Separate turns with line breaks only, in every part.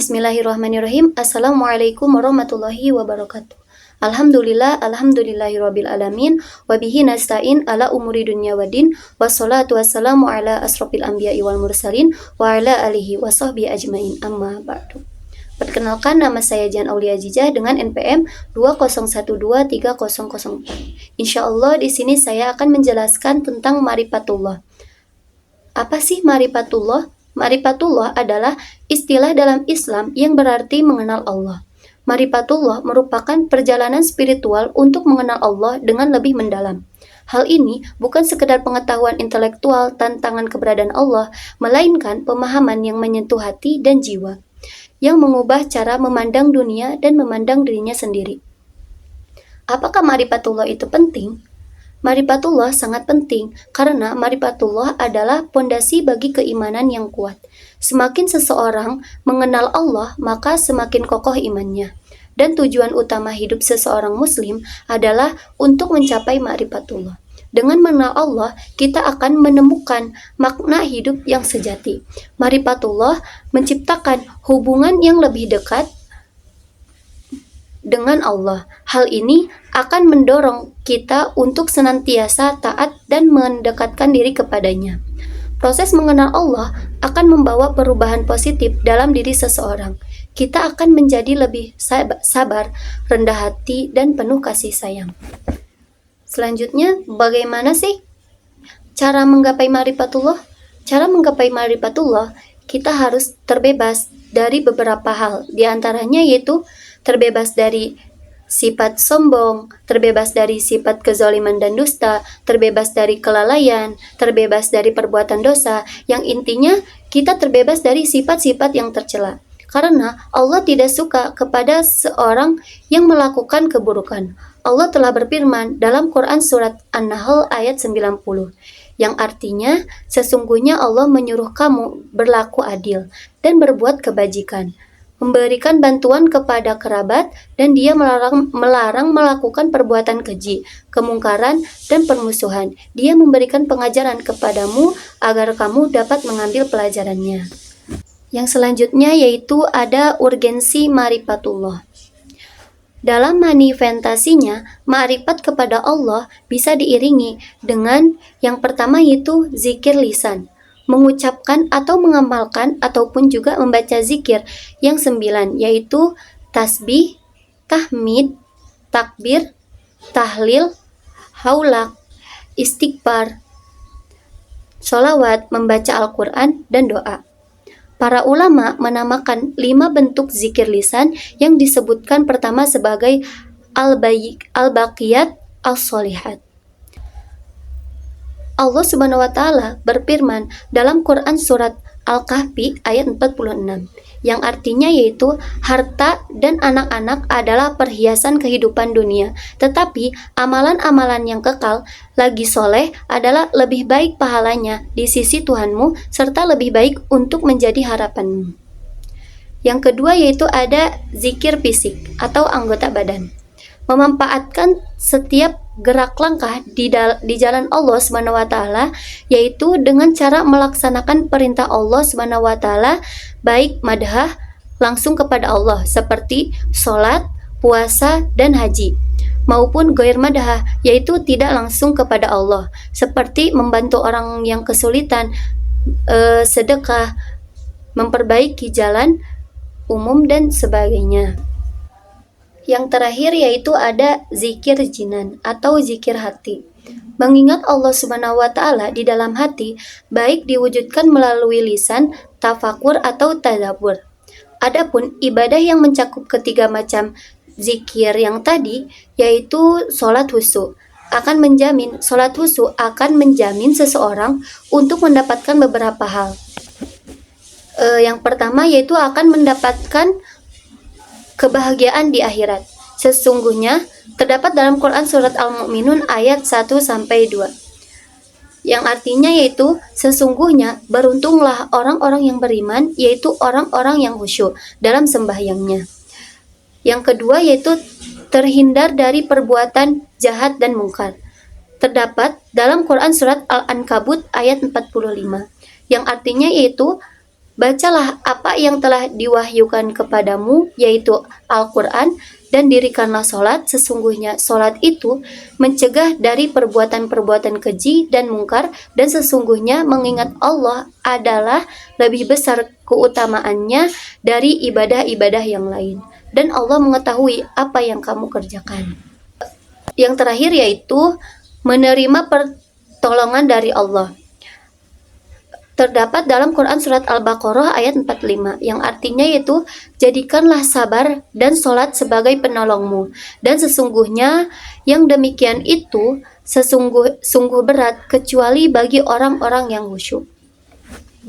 Bismillahirrahmanirrahim. Assalamualaikum warahmatullahi wabarakatuh. Alhamdulillahirabbil alamin wa bihi nasta'in ala umuri dunya waddin wassalatu wassalamu ala asrofil anbiya'i wal mursalin wa ala alihi wa sahbihi ajmain, amma ba'du. Perkenalkan, nama saya Jan Aulia Jijah dengan NPM 201230004. Insyaallah di sini saya akan menjelaskan tentang ma'rifatullah. Apa sih ma'rifatullah? Ma'rifatullah adalah istilah dalam Islam yang berarti mengenal Allah. Ma'rifatullah merupakan perjalanan spiritual untuk mengenal Allah dengan lebih mendalam. Hal ini bukan sekedar pengetahuan intelektual tentang keberadaan Allah, melainkan pemahaman yang menyentuh hati dan jiwa, yang mengubah cara memandang dunia dan memandang dirinya sendiri. Apakah ma'rifatullah itu penting? Ma'rifatullah sangat penting karena ma'rifatullah adalah pondasi bagi keimanan yang kuat. Semakin seseorang mengenal Allah, maka semakin kokoh imannya. Dan tujuan utama hidup seseorang muslim adalah untuk mencapai ma'rifatullah. Dengan mengenal Allah, kita akan menemukan makna hidup yang sejati. Ma'rifatullah menciptakan hubungan yang lebih dekat dengan Allah. Hal ini akan mendorong kita untuk senantiasa taat dan mendekatkan diri kepadanya. Proses mengenal Allah akan membawa perubahan positif dalam diri seseorang. Kita akan menjadi lebih sabar, rendah hati, dan penuh kasih sayang. Selanjutnya, bagaimana sih cara menggapai ma'rifatullah? Cara menggapai ma'rifatullah, kita harus terbebas dari beberapa hal. Di antaranya yaitu terbebas dari sifat sombong, terbebas dari sifat kezaliman dan dusta, terbebas dari kelalaian, terbebas dari perbuatan dosa, yang intinya kita terbebas dari sifat-sifat yang tercela. Karena Allah tidak suka kepada seorang yang melakukan keburukan. Allah telah berfirman dalam Quran surat An-Nahl ayat 90, yang artinya sesungguhnya Allah menyuruh kamu berlaku adil dan berbuat kebajikan, memberikan bantuan kepada kerabat, dan Dia melarang melakukan perbuatan keji, kemungkaran, dan permusuhan. Dia memberikan pengajaran kepadamu agar kamu dapat mengambil pelajarannya. Yang selanjutnya yaitu ada urgensi ma'rifatullah. Dalam manifestasinya, ma'rifat kepada Allah bisa diiringi dengan yang pertama yaitu zikir lisan, mengucapkan atau mengamalkan ataupun juga membaca zikir yang 9, yaitu tasbih, tahmid, takbir, tahlil, haulak, istighfar, sholawat, membaca Al-Quran, dan doa. Para ulama menamakan 5 bentuk zikir lisan yang disebutkan pertama sebagai al-baqiyat as-sholihat. Allah Subhanahu wa Ta'ala berfirman dalam Quran surat Al-Kahfi ayat 46, yang artinya yaitu harta dan anak-anak adalah perhiasan kehidupan dunia, tetapi amalan-amalan yang kekal lagi soleh adalah lebih baik pahalanya di sisi Tuhanmu serta lebih baik untuk menjadi harapanmu. Yang kedua yaitu ada zikir fisik atau anggota badan. Memanfaatkan setiap gerak langkah di jalan Allah Subhanahu wa Ta'ala, yaitu dengan cara melaksanakan perintah Allah Subhanahu wa Ta'ala, baik madhah langsung kepada Allah seperti sholat, puasa, dan haji, maupun ghair madhah, yaitu tidak langsung kepada Allah seperti membantu orang yang kesulitan, sedekah, memperbaiki jalan umum, dan sebagainya. Yang terakhir yaitu ada zikir jinan atau zikir hati. Mengingat Allah Subhanahu wa Ta'ala di dalam hati, baik diwujudkan melalui lisan, tafakur, atau tadabbur. Adapun ibadah yang mencakup ketiga macam zikir yang tadi, yaitu sholat khusyuk, sholat khusyuk akan menjamin seseorang untuk mendapatkan beberapa hal. Yang pertama yaitu akan mendapatkan kebahagiaan di akhirat. Sesungguhnya terdapat dalam Quran surat Al-Mu'minun ayat 1-2, yang artinya yaitu sesungguhnya beruntunglah orang-orang yang beriman, yaitu orang-orang yang khusyuk dalam sembahyangnya. Yang kedua yaitu terhindar dari perbuatan jahat dan mungkar. Terdapat dalam Quran surat Al-Ankabut ayat 45, yang artinya yaitu Bacalah apa yang telah diwahyukan kepadamu, yaitu Al-Quran, dan dirikanlah sholat. Sesungguhnya sholat itu mencegah dari perbuatan-perbuatan keji dan mungkar, dan sesungguhnya mengingat Allah adalah lebih besar keutamaannya dari ibadah-ibadah yang lain. Dan Allah mengetahui apa yang kamu kerjakan. Yang terakhir yaitu menerima pertolongan dari Allah. Terdapat dalam Quran Surat Al-Baqarah ayat 45, yang artinya yaitu, jadikanlah sabar dan sholat sebagai penolongmu, dan sesungguhnya yang demikian itu sungguh berat kecuali bagi orang-orang yang khusyuk.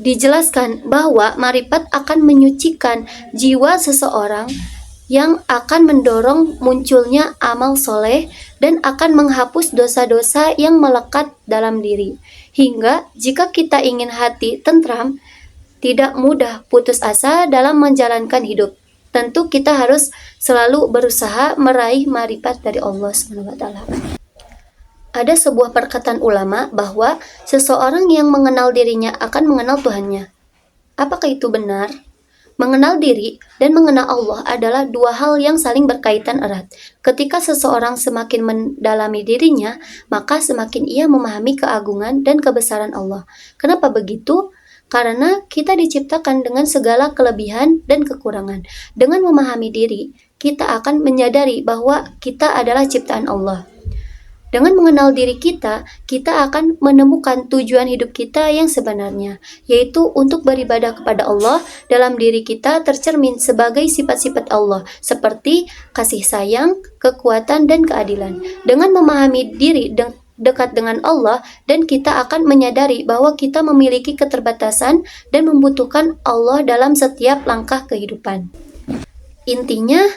Dijelaskan bahwa marifat akan menyucikan jiwa seseorang, yang akan mendorong munculnya amal soleh dan akan menghapus dosa-dosa yang melekat dalam diri. Hingga jika kita ingin hati tentram, tidak mudah putus asa dalam menjalankan hidup, tentu kita harus selalu berusaha meraih marifat dari Allah SWT. Ada sebuah perkataan ulama bahwa seseorang yang mengenal dirinya akan mengenal Tuhannya. Apakah itu benar? Mengenal diri dan mengenal Allah adalah dua hal yang saling berkaitan erat. Ketika seseorang semakin mendalami dirinya, maka semakin ia memahami keagungan dan kebesaran Allah. Kenapa begitu? Karena kita diciptakan dengan segala kelebihan dan kekurangan. Dengan memahami diri, kita akan menyadari bahwa kita adalah ciptaan Allah. Dengan mengenal diri kita akan menemukan tujuan hidup kita yang sebenarnya, yaitu untuk beribadah kepada Allah. Dalam diri kita tercermin sebagai sifat-sifat Allah, seperti kasih sayang, kekuatan, dan keadilan. Dengan memahami diri dekat dengan Allah, dan kita akan menyadari bahwa kita memiliki keterbatasan dan membutuhkan Allah dalam setiap langkah kehidupan. Intinya,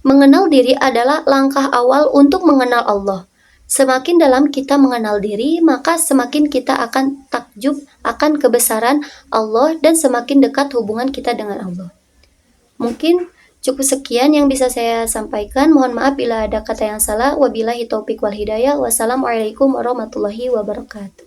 mengenal diri adalah langkah awal untuk mengenal Allah. Semakin dalam kita mengenal diri, maka semakin kita akan takjub akan kebesaran Allah dan semakin dekat hubungan kita dengan Allah. Mungkin cukup sekian yang bisa saya sampaikan. Mohon maaf bila ada kata yang salah. Wabillahi taufiq wal hidayah. Wassalamualaikum warahmatullahi wabarakatuh.